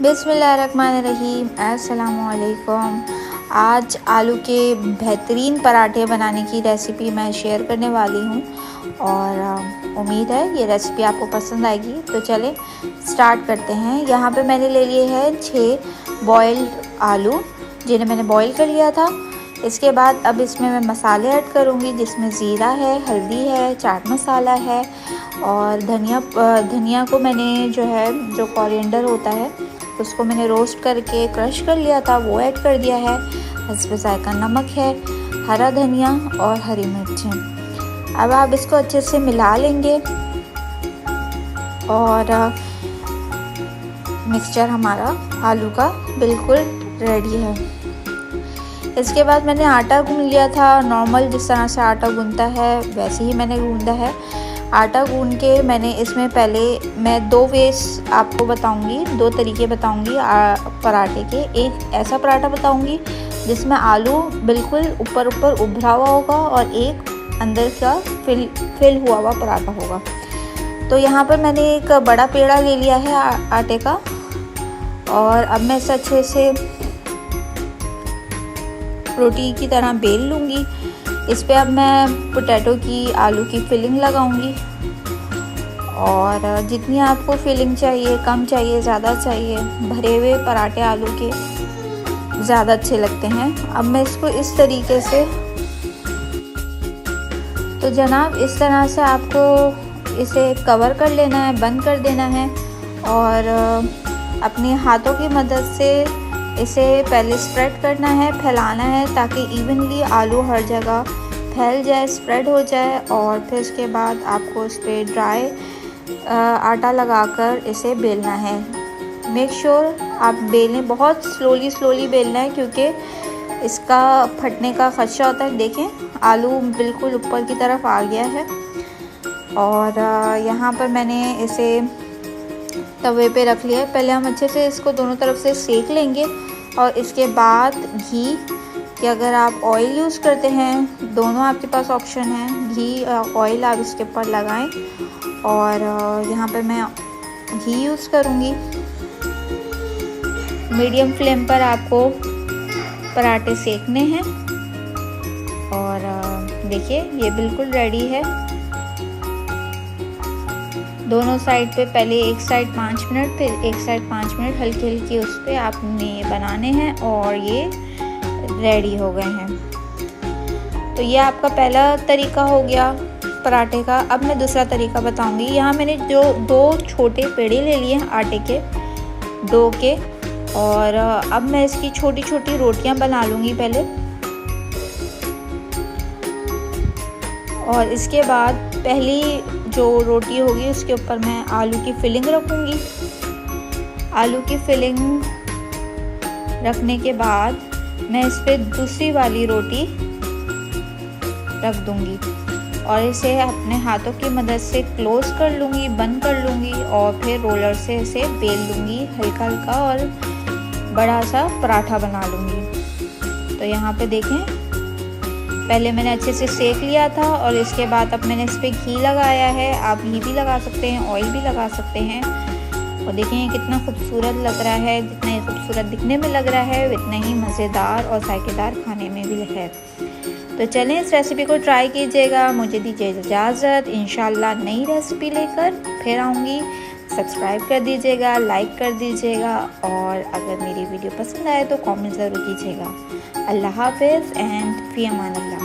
बिस्मिल्लाहिर्रहमानिर्रहीम। अस्सलामुअलैकुम। आज आलू के बेहतरीन पराठे बनाने की रेसिपी मैं शेयर करने वाली हूँ और उम्मीद है ये रेसिपी आपको पसंद आएगी। तो चलें स्टार्ट करते हैं। यहाँ पे मैंने ले लिए हैं 6 बॉइल्ड आलू, जिन्हें मैंने बॉईल कर लिया था। इसके बाद अब इसमें मैं मसाले ऐड करूँगी, जिसमें ज़ीरा है, हल्दी है, चाट मसाला है और धनिया को मैंने जो कोरिएंडर होता है उसको मैंने रोस्ट करके क्रश कर लिया था, वो ऐड कर दिया है। हस्ब ज़ायक़ा नमक है, हरा धनिया और हरी मिर्चें। अब आप इसको अच्छे से मिला लेंगे और मिक्सचर हमारा आलू का बिल्कुल रेडी है। इसके बाद मैंने आटा गूंद लिया था, नॉर्मल जिस तरह से आटा गूंदता है वैसे ही मैंने गूंदा है। आटा गूंद के मैंने इसमें पहले मैं 2 वेज आपको बताऊंगी, 2 तरीके बताऊंगी पराठे के। एक ऐसा पराठा बताऊंगी जिसमें आलू बिल्कुल ऊपर उभरा हुआ होगा और एक अंदर का फिल हुआ हुआ पराठा होगा। तो यहाँ पर मैंने एक बड़ा पेड़ा ले लिया है आटे का और अब मैं इसे अच्छे से रोटी की तरह बेल लूँगी। इस पे अब मैं पोटैटो की आलू की फिलिंग लगाऊंगी और जितनी आपको फिलिंग चाहिए, कम चाहिए, ज़्यादा चाहिए, भरे हुए पराठे आलू के ज़्यादा अच्छे लगते हैं। अब मैं इसको इस तरीके से, तो जनाब इस तरह से आपको इसे कवर कर लेना है, बंद कर देना है और अपने हाथों की मदद से इसे पहले स्प्रेड करना है, फैलाना है ताकि इवनली आलू हर जगह फैल जाए, स्प्रेड हो जाए। और फिर उसके बाद आपको इस पर ड्राई आटा लगाकर इसे बेलना है। मेक श्योर आप बेलें, बहुत स्लोली बेलना है क्योंकि इसका फटने का खदशा होता है। देखें आलू बिल्कुल ऊपर की तरफ आ गया है और यहाँ पर मैंने इसे तवे पे रख लिया है। पहले हम अच्छे से इसको दोनों तरफ से सेक लेंगे और इसके बाद घी, कि अगर आप ऑयल यूज़ करते हैं, दोनों आपके पास ऑप्शन है, घी ऑयल आप इसके ऊपर लगाएं। और यहाँ पर मैं घी यूज़ करूँगी। मीडियम फ्लेम पर आपको पराठे सेकने हैं और देखिए ये बिल्कुल रेडी है। दोनों साइड पे पहले एक साइड 5 मिनट, फिर एक साइड 5 मिनट हल्की उस पर आपने बनाने हैं और ये रेडी हो गए हैं। तो ये आपका पहला तरीका हो गया पराठे का। अब मैं दूसरा तरीका बताऊंगी। यहाँ मैंने जो 2 छोटे पेड़े ले लिए हैं आटे के डो के और अब मैं इसकी छोटी छोटी रोटियां बना लूँगी पहले। और इसके बाद पहली जो रोटी होगी उसके ऊपर मैं आलू की फिलिंग रखूँगी। आलू की फिलिंग रखने के बाद मैं इस पर दूसरी वाली रोटी रख दूँगी और इसे अपने हाथों की मदद से क्लोज कर लूँगी, बंद कर लूँगी और फिर रोलर से इसे बेल लूँगी हल्का और बड़ा सा पराठा बना लूँगी। तो यहाँ पे देखें पहले मैंने अच्छे से सेक लिया था और इसके बाद अब मैंने इस पर घी लगाया है। आप घी भी लगा सकते हैं, ऑयल भी लगा सकते हैं। और देखें ये कितना खूबसूरत लग रहा है। जितना ये खूबसूरत दिखने में लग रहा है उतना ही मज़ेदार और जायकेदार खाने में भी है। तो चलें इस रेसिपी को ट्राई कीजिएगा। मुझे दीजिए इजाज़त, इंशाल्लाह नई रेसिपी लेकर फिर आऊँगी। सब्सक्राइब कर दीजिएगा, लाइक कर दीजिएगा और अगर मेरी वीडियो पसंद आए तो कमेंट ज़रूर कीजिएगा। अल्लाह हाफ़िज़ एंड फ़ी अमान अल्लाह।